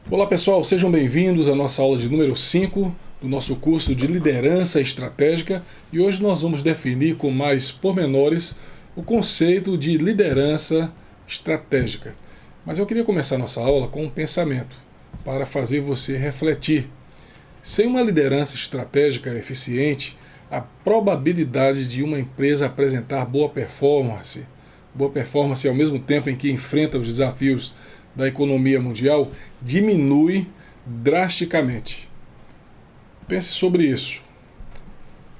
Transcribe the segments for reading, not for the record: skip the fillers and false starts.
Olá pessoal, sejam bem-vindos à nossa aula de número 5 do nosso curso de Liderança Estratégica e hoje nós vamos definir com mais pormenores o conceito de liderança estratégica. Mas eu queria começar nossa aula com um pensamento para fazer você refletir. Sem uma liderança estratégica eficiente, a probabilidade de uma empresa apresentar boa performance ao mesmo tempo em que enfrenta os desafios da economia mundial diminui drasticamente. Pense sobre isso.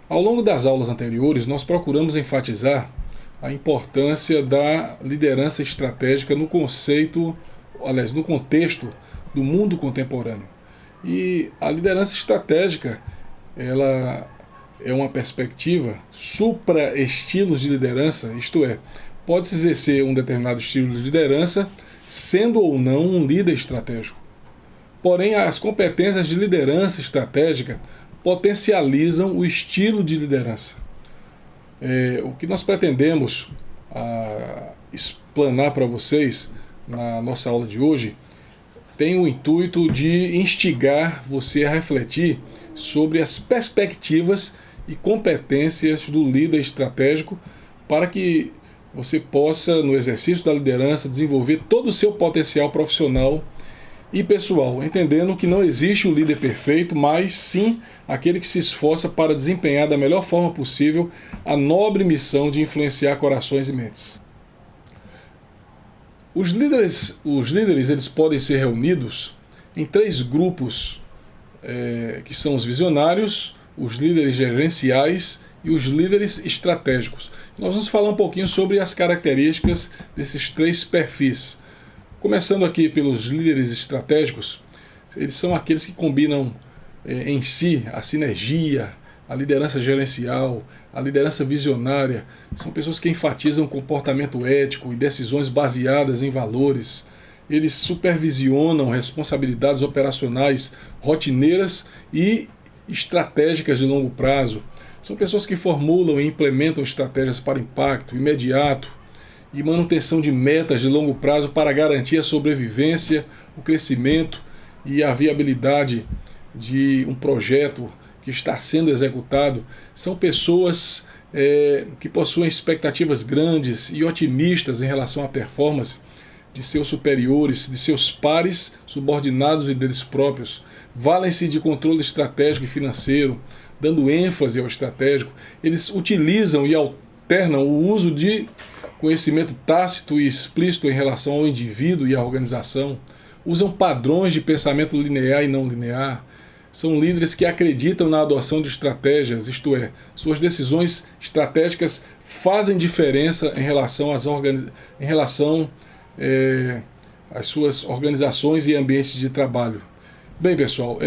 Ao longo das aulas anteriores, nós procuramos enfatizar a importância da liderança estratégica no contexto do mundo contemporâneo. E a liderança estratégica, ela é uma perspectiva supra-estilos de liderança, isto é, pode-se exercer um determinado estilo de liderança sendo ou não um líder estratégico. Porém, as competências de liderança estratégica potencializam o estilo de liderança. O que nós pretendemos explanar para vocês na nossa aula de hoje tem o intuito de instigar você a refletir sobre as perspectivas e competências do líder estratégico para que você possa, no exercício da liderança, desenvolver todo o seu potencial profissional e pessoal, entendendo que não existe o líder perfeito, mas sim aquele que se esforça para desempenhar da melhor forma possível a nobre missão de influenciar corações e mentes. Os líderes eles podem ser reunidos em três grupos, que são os visionários, os líderes gerenciais e os líderes estratégicos. Nós vamos falar um pouquinho sobre as características desses três perfis. Começando aqui pelos líderes estratégicos, eles são aqueles que combinam em si a sinergia, a liderança gerencial, a liderança visionária. São pessoas que enfatizam comportamento ético e decisões baseadas em valores. Eles supervisionam responsabilidades operacionais rotineiras e estratégicas de longo prazo. São pessoas que formulam e implementam estratégias para impacto imediato e manutenção de metas de longo prazo para garantir a sobrevivência, o crescimento e a viabilidade de um projeto que está sendo executado. São pessoas que possuem expectativas grandes e otimistas em relação à performance de seus superiores, de seus pares, subordinados e deles próprios. Valem-se de controle estratégico e financeiro, dando ênfase ao estratégico. Eles utilizam e alternam o uso de conhecimento tácito e explícito em relação ao indivíduo e à organização. Usam padrões de pensamento linear e não linear. São líderes que acreditam na adoção de estratégias, isto é, suas decisões estratégicas fazem diferença em relação às suas organizações e ambientes de trabalho. Bem, pessoal,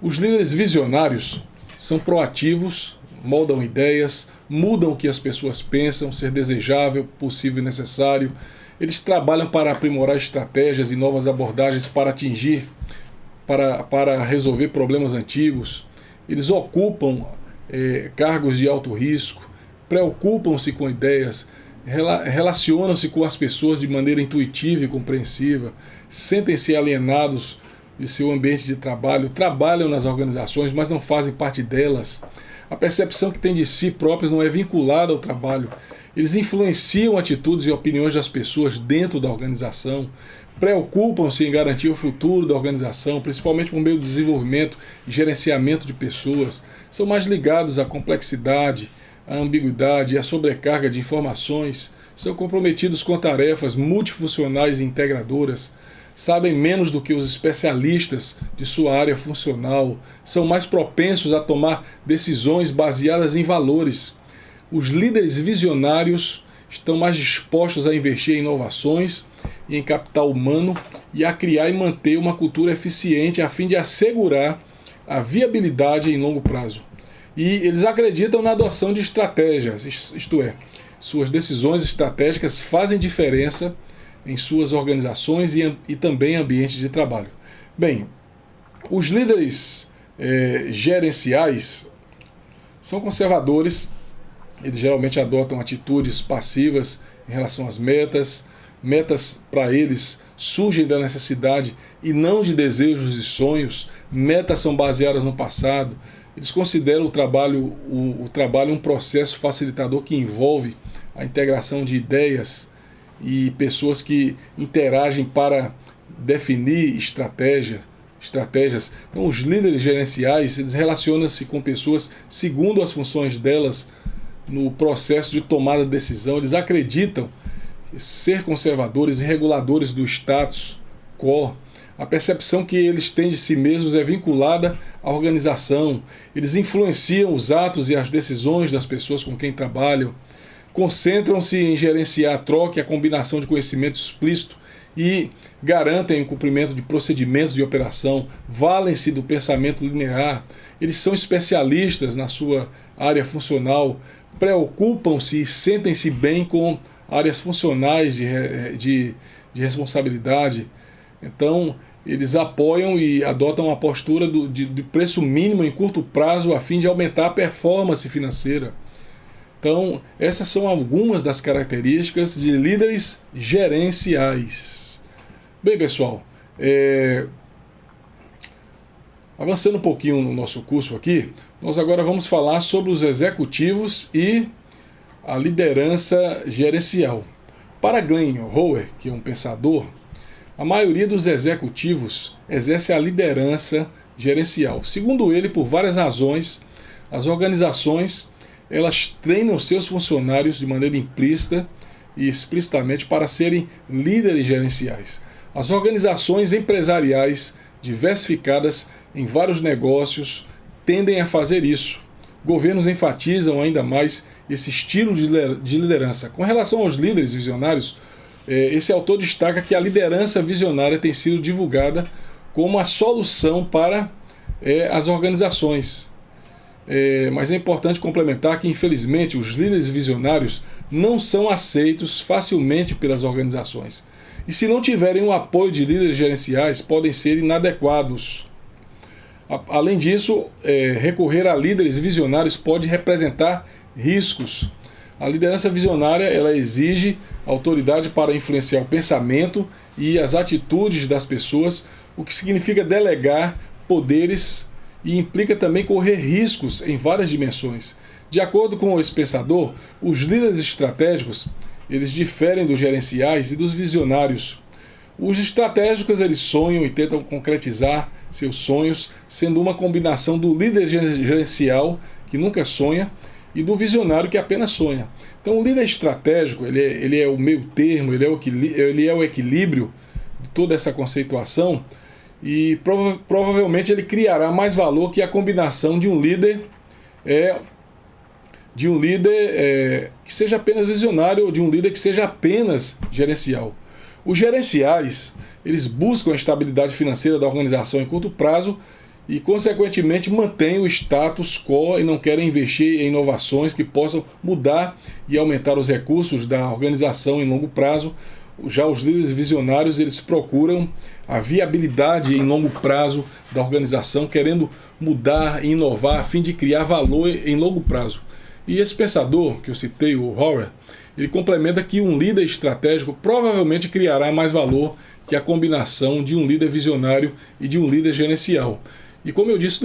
os líderes visionários são proativos, moldam ideias, mudam o que as pessoas pensam ser desejável, possível e necessário. Eles trabalham para aprimorar estratégias e novas abordagens para resolver problemas antigos. Eles ocupam cargos de alto risco, preocupam-se com ideias, relacionam-se com as pessoas de maneira intuitiva e compreensiva, sentem-se alienados de seu ambiente de trabalho, trabalham nas organizações, mas não fazem parte delas. A percepção que têm de si próprios não é vinculada ao trabalho. Eles influenciam atitudes e opiniões das pessoas dentro da organização, preocupam-se em garantir o futuro da organização, principalmente por meio do desenvolvimento e gerenciamento de pessoas. São mais ligados à complexidade, à ambiguidade e à sobrecarga de informações. São comprometidos com tarefas multifuncionais e integradoras. Sabem menos do que os especialistas de sua área funcional, são mais propensos a tomar decisões baseadas em valores. Os líderes visionários estão mais dispostos a investir em inovações e em capital humano e a criar e manter uma cultura eficiente a fim de assegurar a viabilidade em longo prazo. E eles acreditam na adoção de estratégias, isto é, suas decisões estratégicas fazem diferença em suas organizações e também ambientes de trabalho. Bem, os líderes gerenciais são conservadores, eles geralmente adotam atitudes passivas em relação às metas. Metas para eles surgem da necessidade e não de desejos e sonhos, metas são baseadas no passado. Eles consideram o trabalho um processo facilitador que envolve a integração de ideias e pessoas que interagem para definir estratégias. Então, os líderes gerenciais, eles relacionam-se com pessoas segundo as funções delas no processo de tomada de decisão. Eles acreditam ser conservadores e reguladores do status quo. A percepção que eles têm de si mesmos é vinculada à organização. Eles influenciam os atos e as decisões das pessoas com quem trabalham. Concentram-se em gerenciar a troca e a combinação de conhecimento explícito e garantem o cumprimento de procedimentos de operação. Valem-se do pensamento linear. Eles são especialistas na sua área funcional. Preocupam-se e sentem-se bem com áreas funcionais de responsabilidade. Então, eles apoiam e adotam uma postura de preço mínimo em curto prazo a fim de aumentar a performance financeira. Então, essas são algumas das características de líderes gerenciais. Bem, pessoal, avançando um pouquinho no nosso curso aqui, nós agora vamos falar sobre os executivos e a liderança gerencial. Para Glenn Howard, que é um pensador, a maioria dos executivos exerce a liderança gerencial. Segundo ele, por várias razões, as organizações elas treinam seus funcionários de maneira implícita e explicitamente para serem líderes gerenciais. As organizações empresariais diversificadas em vários negócios tendem a fazer isso. Governos enfatizam ainda mais esse estilo de liderança. Com relação aos líderes visionários, esse autor destaca que a liderança visionária tem sido divulgada como a solução para as organizações. Mas é importante complementar que, infelizmente, os líderes visionários não são aceitos facilmente pelas organizações. E se não tiverem o apoio de líderes gerenciais, podem ser inadequados. Além disso, recorrer a líderes visionários pode representar riscos. A liderança visionária ela exige autoridade para influenciar o pensamento e as atitudes das pessoas, o que significa delegar poderes e implica também correr riscos em várias dimensões. De acordo com esse pensador, os líderes estratégicos eles diferem dos gerenciais e dos visionários. Os estratégicos eles sonham e tentam concretizar seus sonhos, sendo uma combinação do líder gerencial, que nunca sonha, e do visionário, que apenas sonha. Então o líder estratégico ele é o meio termo, ele é o equilíbrio de toda essa conceituação, e provavelmente ele criará mais valor que a combinação de um líder que seja apenas visionário ou de um líder que seja apenas gerencial. Os gerenciais eles buscam a estabilidade financeira da organização em curto prazo e, consequentemente, mantêm o status quo e não querem investir em inovações que possam mudar e aumentar os recursos da organização em longo prazo. Já os líderes visionários eles procuram a viabilidade em longo prazo da organização, querendo mudar e inovar a fim de criar valor em longo prazo. E esse pensador que eu citei, o Howard, ele complementa que um líder estratégico provavelmente criará mais valor que a combinação de um líder visionário e de um líder gerencial. E como eu disse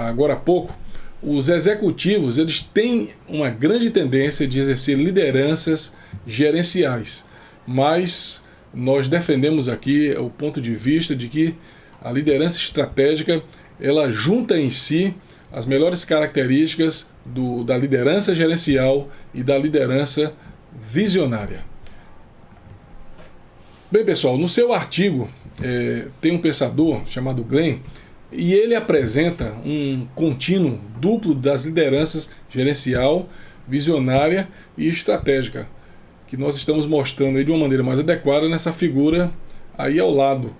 agora há pouco, os executivos eles têm uma grande tendência de exercer lideranças gerenciais. Mas nós defendemos aqui o ponto de vista de que a liderança estratégica ela junta em si as melhores características da liderança gerencial e da liderança visionária. Bem, pessoal, no seu artigo tem um pensador chamado Glenn e ele apresenta um contínuo duplo das lideranças gerencial, visionária e estratégica, que nós estamos mostrando aí de uma maneira mais adequada nessa figura aí ao lado.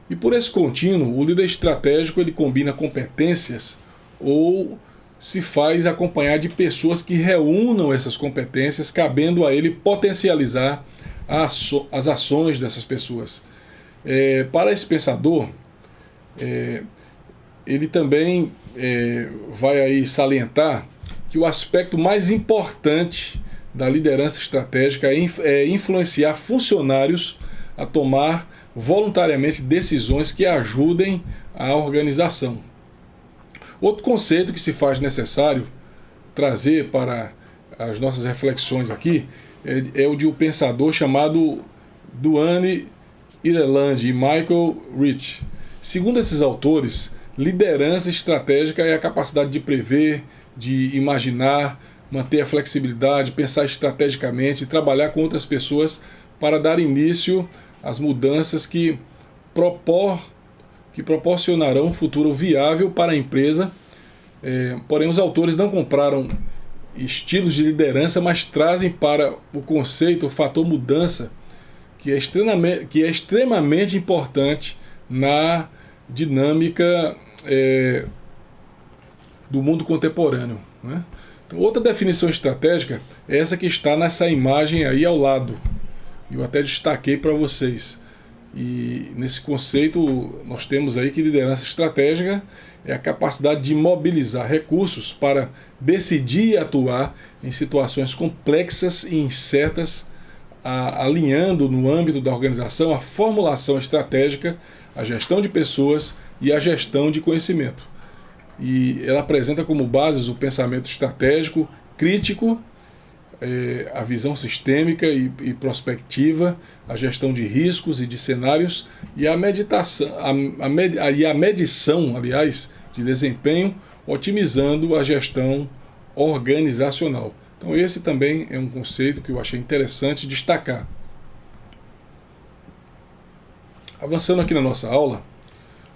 E por esse contínuo, o líder estratégico ele combina competências ou se faz acompanhar de pessoas que reúnam essas competências, cabendo a ele potencializar as ações dessas pessoas. Para esse pensador, ele também vai aí salientar que o aspecto mais importante da liderança estratégica é influenciar funcionários a tomar voluntariamente decisões que ajudem a organização. Outro conceito que se faz necessário trazer para as nossas reflexões aqui é o de um pensador chamado Duane Ireland e Michael Rich. Segundo esses autores, liderança estratégica é a capacidade de prever, de imaginar, manter a flexibilidade, pensar estrategicamente e trabalhar com outras pessoas para dar início às mudanças que proporcionarão um futuro viável para a empresa. Porém, os autores não compraram estilos de liderança, mas trazem para o conceito o fator mudança, que é extremamente importante na dinâmica do mundo contemporâneo, né? Então, outra definição estratégica é essa que está nessa imagem aí ao lado. Eu até destaquei para vocês. E nesse conceito nós temos aí que liderança estratégica é a capacidade de mobilizar recursos para decidir e atuar em situações complexas e incertas, alinhando no âmbito da organização a formulação estratégica, a gestão de pessoas e a gestão de conhecimento. E ela apresenta como bases o pensamento estratégico, crítico, a visão sistêmica e prospectiva, a gestão de riscos e de cenários e a medição, aliás, de desempenho, otimizando a gestão organizacional. Então esse também é um conceito que eu achei interessante destacar. Avançando aqui na nossa aula,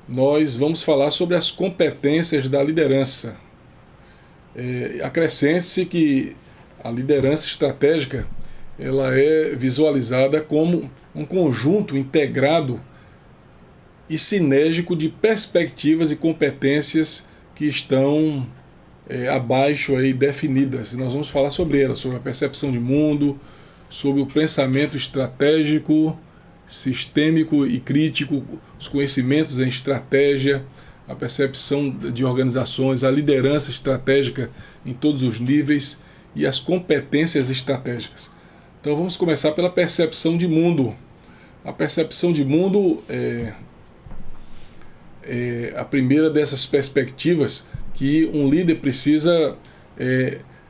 nós vamos falar sobre as competências da liderança. Acrescente-se que a liderança estratégica ela é visualizada como um conjunto integrado e sinérgico de perspectivas e competências que estão abaixo aí definidas. E nós vamos falar sobre elas, sobre a percepção de mundo, sobre o pensamento estratégico, sistêmico e crítico, os conhecimentos em estratégia, a percepção de organizações, a liderança estratégica em todos os níveis e as competências estratégicas. Então vamos começar pela percepção de mundo. A percepção de mundo é a primeira dessas perspectivas que um líder precisa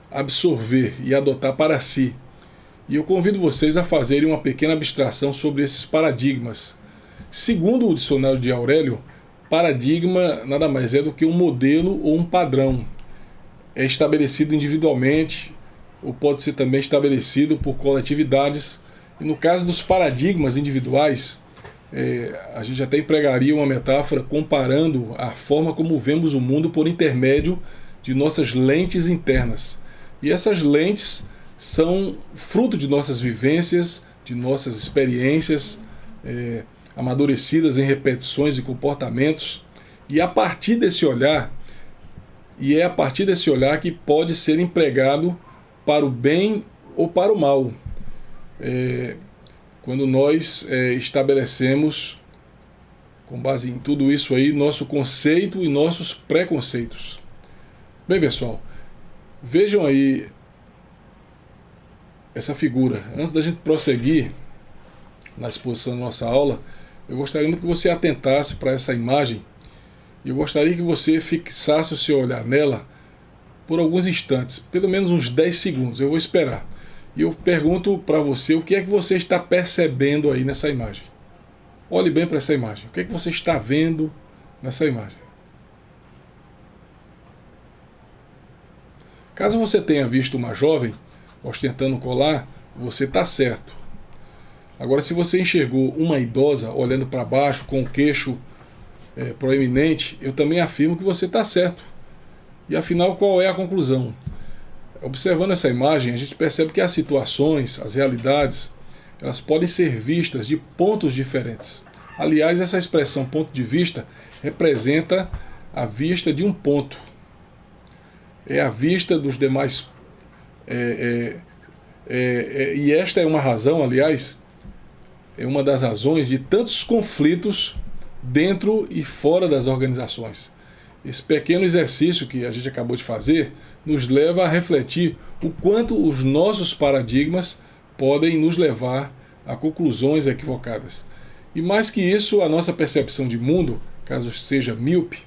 absorver e adotar para si. E eu convido vocês a fazerem uma pequena abstração sobre esses paradigmas. Segundo o dicionário de Aurélio, paradigma nada mais é do que um modelo ou um padrão. É estabelecido individualmente ou pode ser também estabelecido por coletividades. E no caso dos paradigmas individuais, a gente até empregaria uma metáfora comparando a forma como vemos o mundo por intermédio de nossas lentes internas. E essas lentes são fruto de nossas vivências, de nossas experiências, amadurecidas em repetições e comportamentos, e a partir desse olhar, é a partir desse olhar que pode ser empregado para o bem ou para o mal. Quando nós estabelecemos, com base em tudo isso aí, nosso conceito e nossos preconceitos. Bem, pessoal, vejam aí essa figura. Antes da gente prosseguir na exposição da nossa aula, eu gostaria muito que você atentasse para essa imagem e eu gostaria que você fixasse o seu olhar nela por alguns instantes, pelo menos uns 10 segundos, eu vou esperar. E eu pergunto para você o que é que você está percebendo aí nessa imagem. Olhe bem para essa imagem. O que é que você está vendo nessa imagem? Caso você tenha visto uma jovem ostentando um colar, você está certo. Agora, se você enxergou uma idosa olhando para baixo com o queixo proeminente, eu também afirmo que você está certo. E afinal, qual é a conclusão? Observando essa imagem, a gente percebe que as situações, as realidades, elas podem ser vistas de pontos diferentes. Aliás, essa expressão ponto de vista representa a vista de um ponto. É a vista dos demais. E esta é uma razão, aliás, é uma das razões de tantos conflitos dentro e fora das organizações. Esse pequeno exercício que a gente acabou de fazer nos leva a refletir o quanto os nossos paradigmas podem nos levar a conclusões equivocadas. E mais que isso, a nossa percepção de mundo, caso seja míope,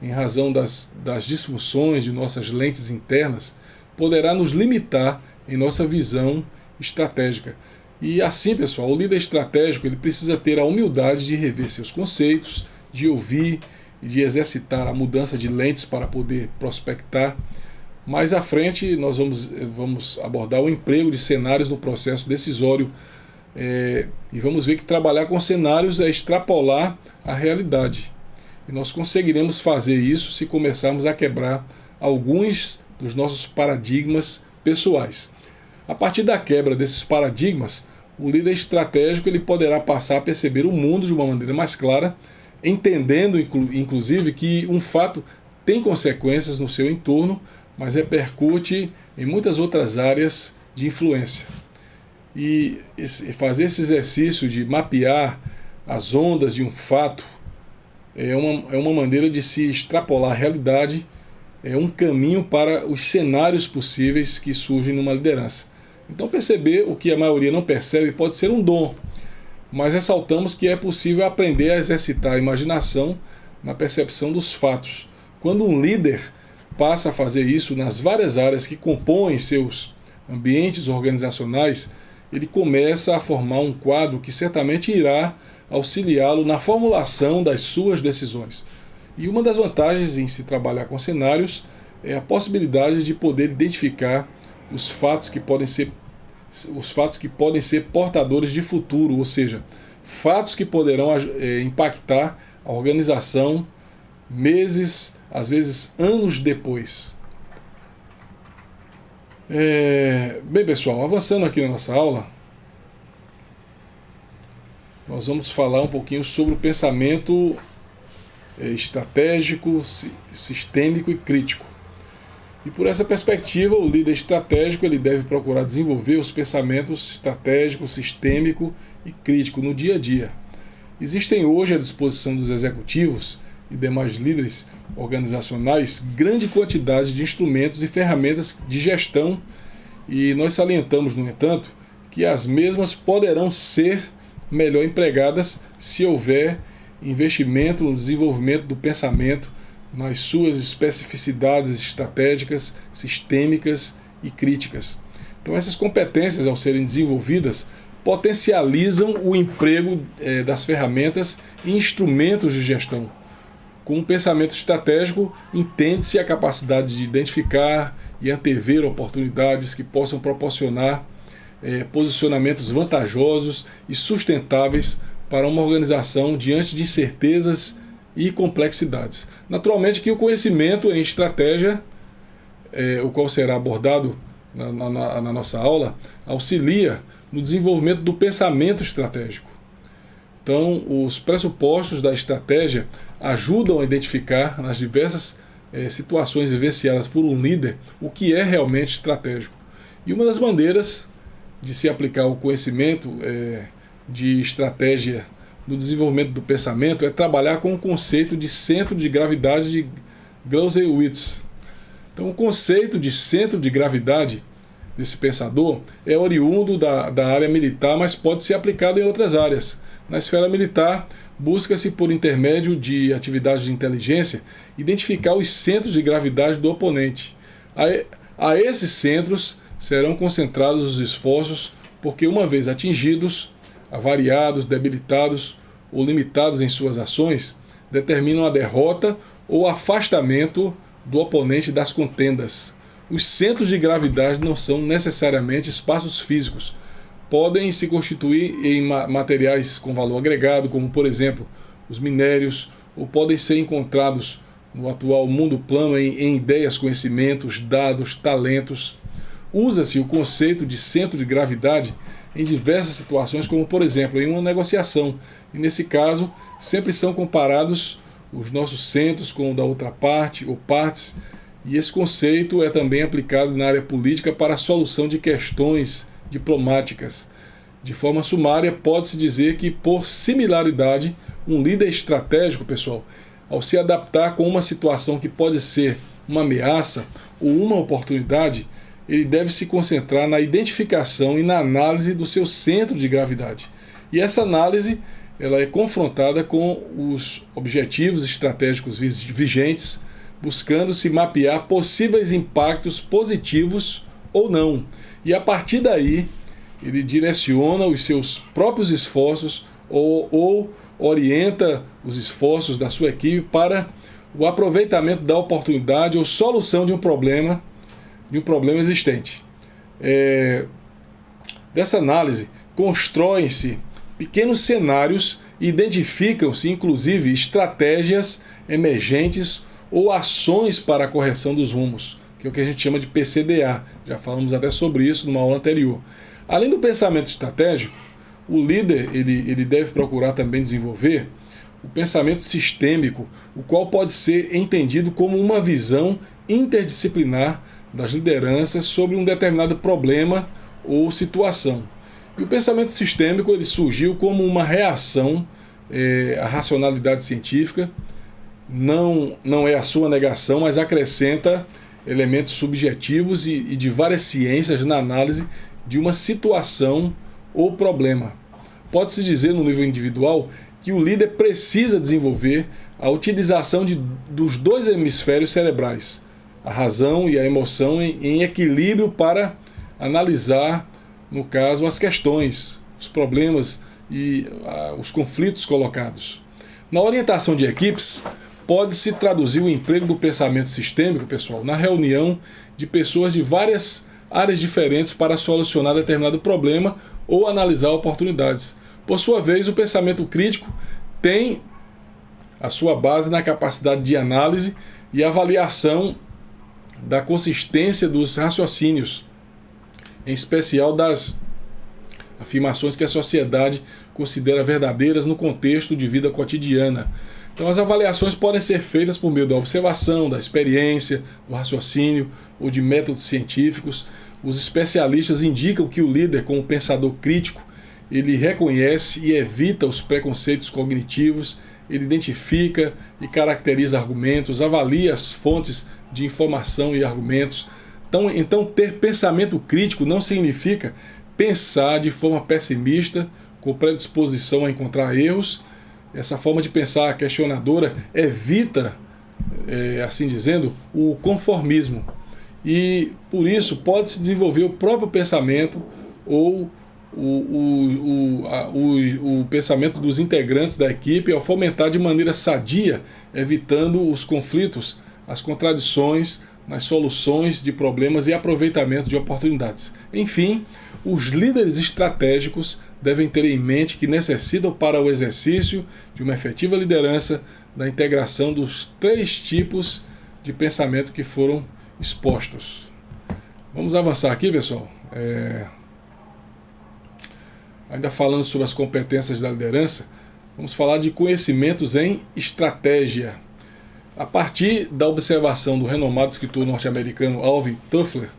em razão das disfunções de nossas lentes internas, poderá nos limitar em nossa visão estratégica. E assim, pessoal, o líder estratégico ele precisa ter a humildade de rever seus conceitos, de ouvir e de exercitar a mudança de lentes para poder prospectar. Mais à frente, nós vamos abordar o emprego de cenários no processo decisório e vamos ver que trabalhar com cenários é extrapolar a realidade. E nós conseguiremos fazer isso se começarmos a quebrar alguns dos nossos paradigmas pessoais. A partir da quebra desses paradigmas, o líder estratégico ele poderá passar a perceber o mundo de uma maneira mais clara, entendendo inclusive que um fato tem consequências no seu entorno, mas repercute em muitas outras áreas de influência. E fazer esse exercício de mapear as ondas de um fato é uma maneira de se extrapolar a realidade, é um caminho para os cenários possíveis que surgem numa liderança. Então perceber o que a maioria não percebe pode ser um dom, mas ressaltamos que é possível aprender a exercitar a imaginação na percepção dos fatos. Quando um líder passa a fazer isso nas várias áreas que compõem seus ambientes organizacionais, ele começa a formar um quadro que certamente irá auxiliá-lo na formulação das suas decisões. E uma das vantagens em se trabalhar com cenários é a possibilidade de poder identificar os fatos que podem ser portadores de futuro, ou seja, fatos que poderão impactar a organização meses, às vezes anos depois. Bem, pessoal, avançando aqui na nossa aula, nós vamos falar um pouquinho sobre o pensamento estratégico, sistêmico e crítico. E por essa perspectiva, o líder estratégico ele deve procurar desenvolver os pensamentos estratégico, sistêmico e crítico no dia a dia. Existem hoje à disposição dos executivos e demais líderes organizacionais grande quantidade de instrumentos e ferramentas de gestão e nós salientamos, no entanto, que as mesmas poderão ser melhor empregadas se houver investimento no desenvolvimento do pensamento, nas suas especificidades estratégicas, sistêmicas e críticas. Então essas competências, ao serem desenvolvidas, potencializam o emprego das ferramentas e instrumentos de gestão. Com o pensamento estratégico, entende-se a capacidade de identificar e antever oportunidades que possam proporcionar posicionamentos vantajosos e sustentáveis para uma organização diante de incertezas e complexidades. Naturalmente que o conhecimento em estratégia, o qual será abordado na nossa aula, auxilia no desenvolvimento do pensamento estratégico. Então, os pressupostos da estratégia ajudam a identificar nas diversas situações vivenciadas por um líder o que é realmente estratégico. E uma das maneiras de se aplicar o conhecimento de estratégia no desenvolvimento do pensamento é trabalhar com o conceito de centro de gravidade de Clausewitz. Então, o conceito de centro de gravidade desse pensador é oriundo da área militar, mas pode ser aplicado em outras áreas. Na esfera militar, busca-se, por intermédio de atividades de inteligência, identificar os centros de gravidade do oponente. A esses centros serão concentrados os esforços, porque uma vez atingidos, avariados, debilitados ou limitados em suas ações, determinam a derrota ou afastamento do oponente das contendas. Os centros de gravidade não são necessariamente espaços físicos. Podem se constituir em materiais com valor agregado, como por exemplo os minérios, ou podem ser encontrados no atual mundo plano em ideias, conhecimentos, dados, talentos. Usa-se o conceito de centro de gravidade em diversas situações, como por exemplo em uma negociação, e nesse caso sempre são comparados os nossos centros com o da outra parte ou partes, e esse conceito é também aplicado na área política para a solução de questões diplomáticas. De forma sumária, pode-se dizer que, por similaridade, um líder estratégico, pessoal, ao se adaptar com uma situação que pode ser uma ameaça ou uma oportunidade, ele deve se concentrar na identificação e na análise do seu centro de gravidade. E essa análise ela é confrontada com os objetivos estratégicos vigentes, buscando se mapear possíveis impactos positivos ou não. E a partir daí, ele direciona os seus próprios esforços ou orienta os esforços da sua equipe para o aproveitamento da oportunidade ou solução de um problema existente. Dessa análise, constroem-se pequenos cenários e identificam-se, inclusive, estratégias emergentes ou ações para a correção dos rumos, que é o que a gente chama de PCDA. Já falamos até sobre isso numa aula anterior. Além do pensamento estratégico, o líder ele deve procurar também desenvolver o pensamento sistêmico, o qual pode ser entendido como uma visão interdisciplinar das lideranças sobre um determinado problema ou situação. E o pensamento sistêmico ele surgiu como uma reação à racionalidade científica, não é a sua negação, mas acrescenta elementos subjetivos e de várias ciências na análise de uma situação ou problema. Pode-se dizer, no nível individual, que o líder precisa desenvolver a utilização dos dois hemisférios cerebrais, a razão e a emoção, em equilíbrio para analisar, no caso, as questões, os problemas e os conflitos colocados. Na orientação de equipes, pode-se traduzir o emprego do pensamento sistêmico, pessoal, na reunião de pessoas de várias áreas diferentes para solucionar determinado problema ou analisar oportunidades. Por sua vez, o pensamento crítico tem a sua base na capacidade de análise e avaliação da consistência dos raciocínios, em especial das afirmações que a sociedade considera verdadeiras no contexto de vida cotidiana. Então, as avaliações podem ser feitas por meio da observação, da experiência, do raciocínio ou de métodos científicos. Os especialistas indicam que o líder, como pensador crítico, ele reconhece e evita os preconceitos cognitivos, ele identifica e caracteriza argumentos, avalia as fontes de informação e argumentos. Então, ter pensamento crítico não significa pensar de forma pessimista, com predisposição a encontrar erros. Essa forma de pensar questionadora evita, assim dizendo, o conformismo. E, por isso, pode-se desenvolver o próprio pensamento ou o pensamento dos integrantes da equipe ao fomentar de maneira sadia, evitando os conflitos, as contradições nas soluções de problemas e aproveitamento de oportunidades. Enfim, os líderes estratégicos devem ter em mente que necessitam para o exercício de uma efetiva liderança da integração dos 3 tipos de pensamento que foram expostos. Vamos avançar aqui, pessoal. Ainda falando sobre as competências da liderança, vamos falar de conhecimentos em estratégia. A partir da observação do renomado escritor norte-americano Alvin Toffler,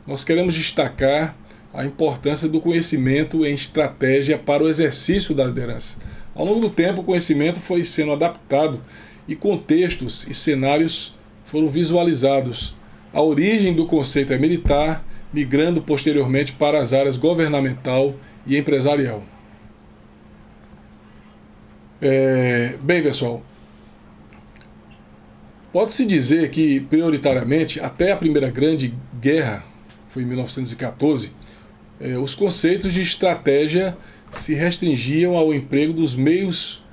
nós queremos destacar a importância do conhecimento em estratégia para o exercício da liderança. Ao longo do tempo, o conhecimento foi sendo adaptado e contextos e cenários foram visualizados. A origem do conceito é militar, migrando posteriormente para as áreas governamental e empresarial. Bem, pessoal, pode-se dizer que, prioritariamente, até a Primeira Grande Guerra, foi em 1914, os conceitos de estratégia se restringiam ao emprego dos meios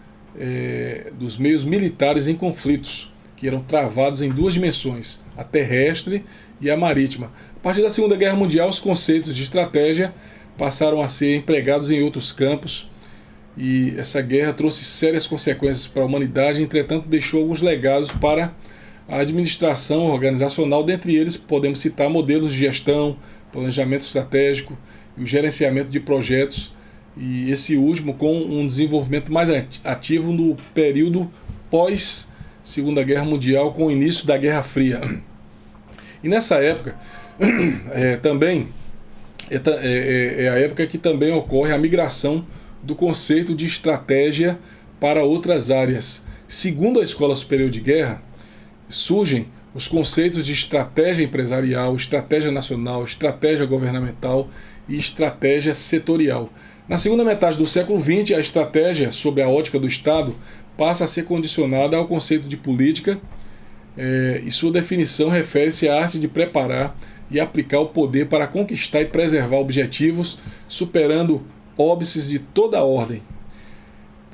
militares em conflitos, que eram travados em 2 dimensões, a terrestre e a marítima. A partir da Segunda Guerra Mundial, os conceitos de estratégia passaram a ser empregados em outros campos, e essa guerra trouxe sérias consequências para a humanidade, entretanto deixou alguns legados para a administração organizacional. Dentre eles podemos citar modelos de gestão, planejamento estratégico e o gerenciamento de projetos, e esse último com um desenvolvimento mais ativo no período pós Segunda Guerra Mundial, com o início da Guerra Fria. E nessa época também é a época que também ocorre a migração do conceito de estratégia para outras áreas. Segundo a Escola Superior de Guerra, surgem os conceitos de estratégia empresarial, estratégia nacional, estratégia governamental e estratégia setorial. Na segunda metade do século XX, a estratégia, sob a ótica do Estado, passa a ser condicionada ao conceito de política, e sua definição refere-se à arte de preparar e aplicar o poder para conquistar e preservar objetivos, superando óbices de toda a ordem.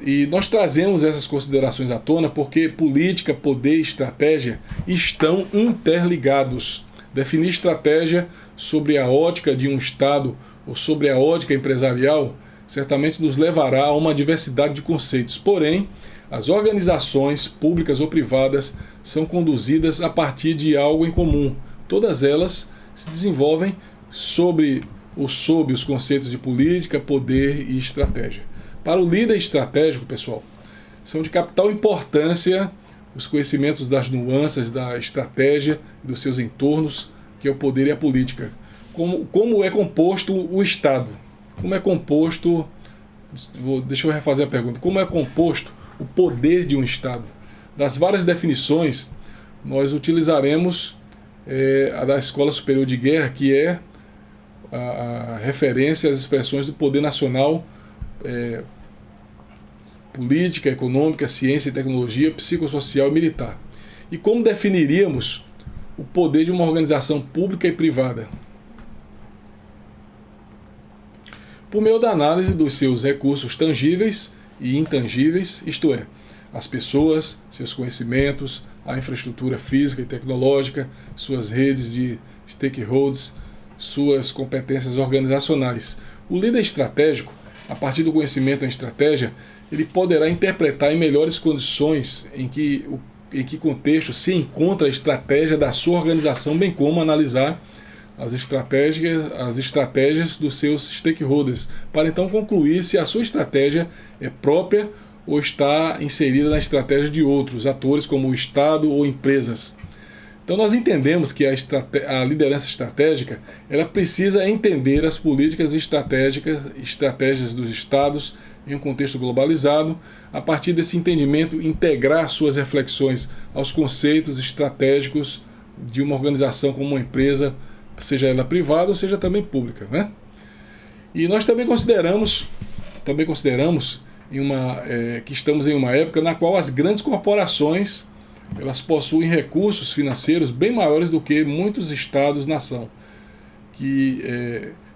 E nós trazemos essas considerações à tona porque política, poder e estratégia estão interligados. Definir estratégia sobre a ótica de um Estado ou sobre a ótica empresarial certamente nos levará a uma diversidade de conceitos. Porém, as organizações públicas ou privadas são conduzidas a partir de algo em comum. Todas elas se desenvolvem sob os conceitos de política, poder e estratégia. Para o líder estratégico, pessoal, são de capital importância os conhecimentos das nuances da estratégia e dos seus entornos, que é o poder e a política. Como é composto o Estado? Como é composto... Deixa eu refazer a pergunta. Como é composto o poder de um Estado? Das várias definições, nós utilizaremos a da Escola Superior de Guerra, que é a referência às expressões do poder nacional, política, econômica, ciência e tecnologia, psicossocial e militar. E como definiríamos o poder de uma organização pública e privada? Por meio da análise dos seus recursos tangíveis e intangíveis, isto é, as pessoas, seus conhecimentos, a infraestrutura física e tecnológica, suas redes de stakeholders, suas competências organizacionais. O líder estratégico, a partir do conhecimento em estratégia, ele poderá interpretar em melhores condições em que contexto se encontra a estratégia da sua organização, bem como analisar as estratégias dos seus stakeholders, para então concluir se a sua estratégia é própria ou está inserida na estratégia de outros atores, como o Estado ou empresas. Então nós entendemos que a liderança estratégica ela precisa entender as políticas estratégias dos Estados em um contexto globalizado, a partir desse entendimento integrar suas reflexões aos conceitos estratégicos de uma organização como uma empresa, seja ela privada ou seja também pública, né? E nós também consideramos que estamos em uma época na qual as grandes corporações elas possuem recursos financeiros bem maiores do que muitos estados-nação, que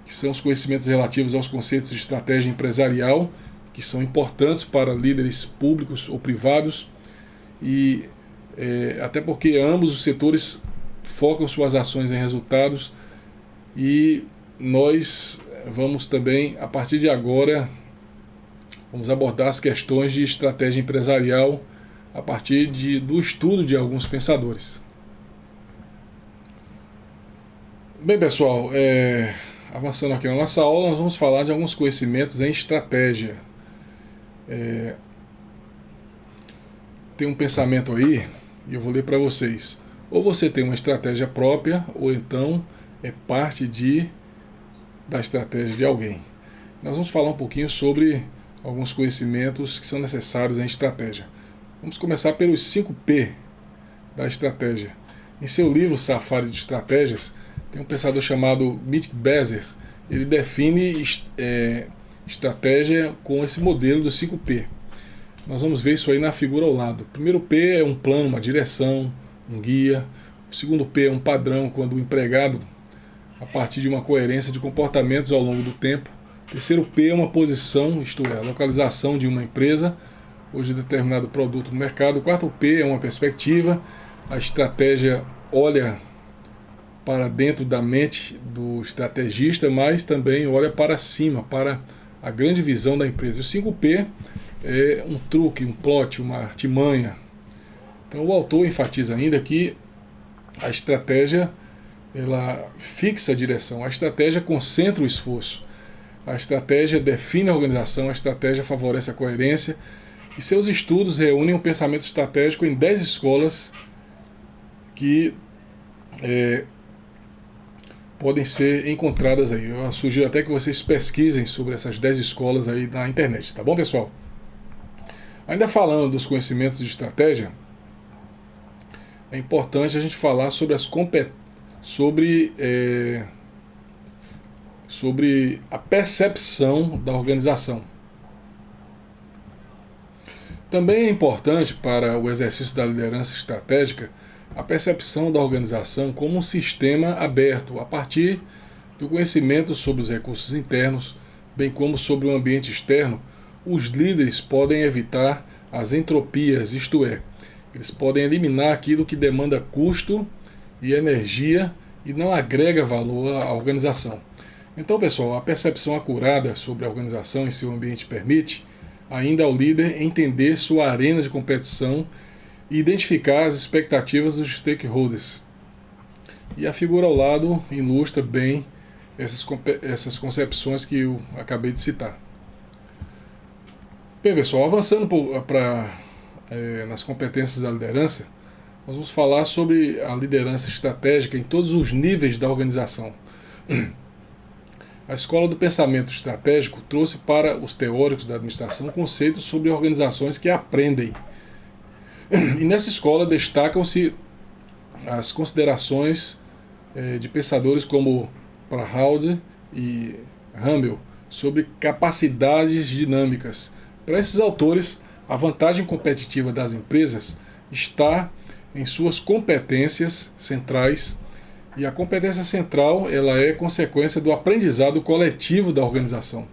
são os conhecimentos relativos aos conceitos de estratégia empresarial, que são importantes para líderes públicos ou privados, e até porque ambos os setores focam suas ações em resultados, e nós vamos também, a partir de agora, vamos abordar as questões de estratégia empresarial a partir do estudo de alguns pensadores. Bem, pessoal, avançando aqui na nossa aula, nós vamos falar de alguns conhecimentos em estratégia. Tem um pensamento aí, e eu vou ler para vocês. Ou você tem uma estratégia própria, ou então é parte da estratégia de alguém. Nós vamos falar um pouquinho sobre alguns conhecimentos que são necessários em estratégia. Vamos começar pelos 5P da estratégia. Em seu livro Safari de Estratégias, tem um pensador chamado Mitch Bezer. Ele define estratégia com esse modelo do 5P. Nós vamos ver isso aí na figura ao lado. O primeiro P é um plano, uma direção, um guia. O segundo P é um padrão, quando o empregado, a partir de uma coerência de comportamentos ao longo do tempo. O terceiro P é uma posição, isto é, a localização de uma empresa ou de determinado produto no mercado. O quarto P é uma perspectiva. A estratégia olha para dentro da mente do estrategista, mas também olha para cima, para a grande visão da empresa. E o 5P é um truque, um plot, uma artimanha. Então o autor enfatiza ainda que a estratégia ela fixa a direção, a estratégia concentra o esforço, a estratégia define a organização, a estratégia favorece a coerência, e seus estudos reúnem um pensamento estratégico em 10 escolas que podem ser encontradas aí. Eu sugiro até que vocês pesquisem sobre essas 10 escolas aí na internet, tá bom, pessoal? Ainda falando dos conhecimentos de estratégia, é importante a gente falar sobre sobre a percepção da organização. Também é importante para o exercício da liderança estratégica a percepção da organização como um sistema aberto a partir do conhecimento sobre os recursos internos, bem como sobre o ambiente externo. Os líderes podem evitar as entropias, isto é, eles podem eliminar aquilo que demanda custo e energia e não agrega valor à organização. Então, pessoal, a percepção acurada sobre a organização e seu ambiente permite ainda ao líder entender sua arena de competição e identificar as expectativas dos stakeholders. E a figura ao lado ilustra bem essas concepções que eu acabei de citar. Bem, pessoal, avançando nas competências da liderança, nós vamos falar sobre a liderança estratégica em todos os níveis da organização. A Escola do Pensamento Estratégico trouxe para os teóricos da administração conceitos sobre organizações que aprendem. E nessa escola destacam-se as considerações de pensadores como Prahaude e Hamel sobre capacidades dinâmicas. Para esses autores, a vantagem competitiva das empresas está em suas competências centrais, e a competência central ela é consequência do aprendizado coletivo da organização.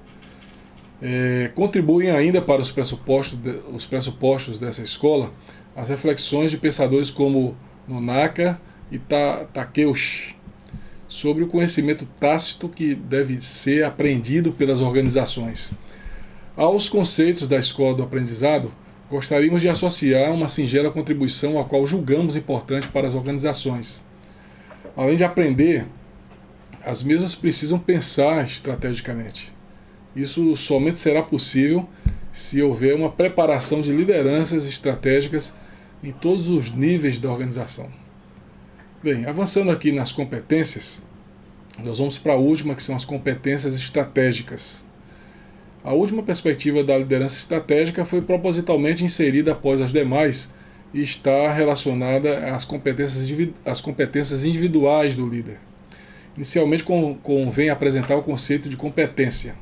Contribuem ainda para os pressupostos dessa escola as reflexões de pensadores como Nonaka e Takeuchi sobre o conhecimento tácito que deve ser aprendido pelas organizações. Aos conceitos da escola do aprendizado, gostaríamos de associar uma singela contribuição a qual julgamos importante para as organizações. Além de aprender, as mesmas precisam pensar estrategicamente. Isso somente será possível se houver uma preparação de lideranças estratégicas em todos os níveis da organização. Bem, avançando aqui nas competências, nós vamos para a última, que são as competências estratégicas. A última perspectiva da liderança estratégica foi propositalmente inserida após as demais e está relacionada às competências individuais do líder. Inicialmente convém apresentar o conceito de competência.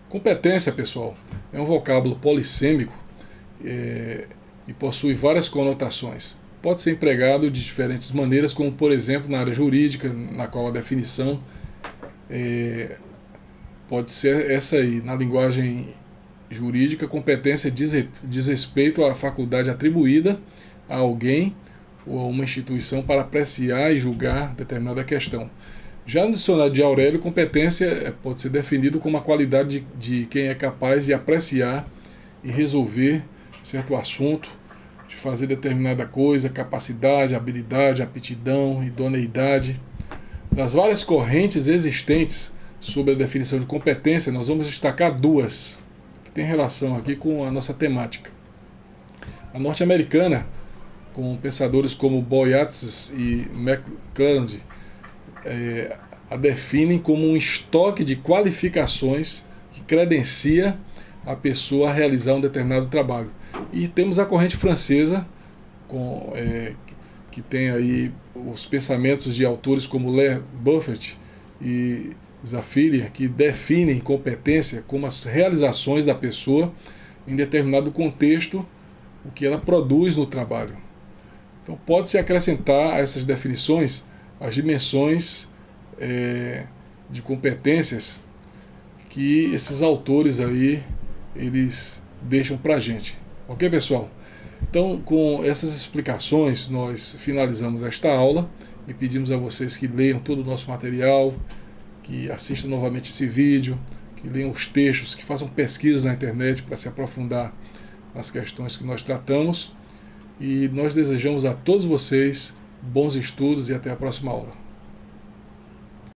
Competência, pessoal, é um vocábulo polissêmico e possui várias conotações. Pode ser empregado de diferentes maneiras, como por exemplo na área jurídica, na qual a definição pode ser essa aí. Na linguagem jurídica, competência diz respeito à faculdade atribuída a alguém ou a uma instituição para apreciar e julgar determinada questão. Já no dicionário de Aurélio, competência pode ser definido como a qualidade de quem é capaz de apreciar e resolver certo assunto, de fazer determinada coisa, capacidade, habilidade, aptidão, idoneidade. Das várias correntes existentes sobre a definição de competência, nós vamos destacar duas que têm relação aqui com a nossa temática. A norte-americana, com pensadores como Boyatzis e McClelland, a definem como um estoque de qualificações que credencia a pessoa a realizar um determinado trabalho. E temos a corrente francesa, que tem aí os pensamentos de autores como Le Buffet e Zafiri, que definem competência como as realizações da pessoa em determinado contexto, o que ela produz no trabalho. Então pode-se acrescentar a essas definições as dimensões de competências que esses autores aí eles deixam para a gente. Ok, pessoal? Então, com essas explicações, nós finalizamos esta aula e pedimos a vocês que leiam todo o nosso material, que assistam novamente esse vídeo, que leiam os textos, que façam pesquisas na internet para se aprofundar nas questões que nós tratamos. E nós desejamos a todos vocês bons estudos e até a próxima aula.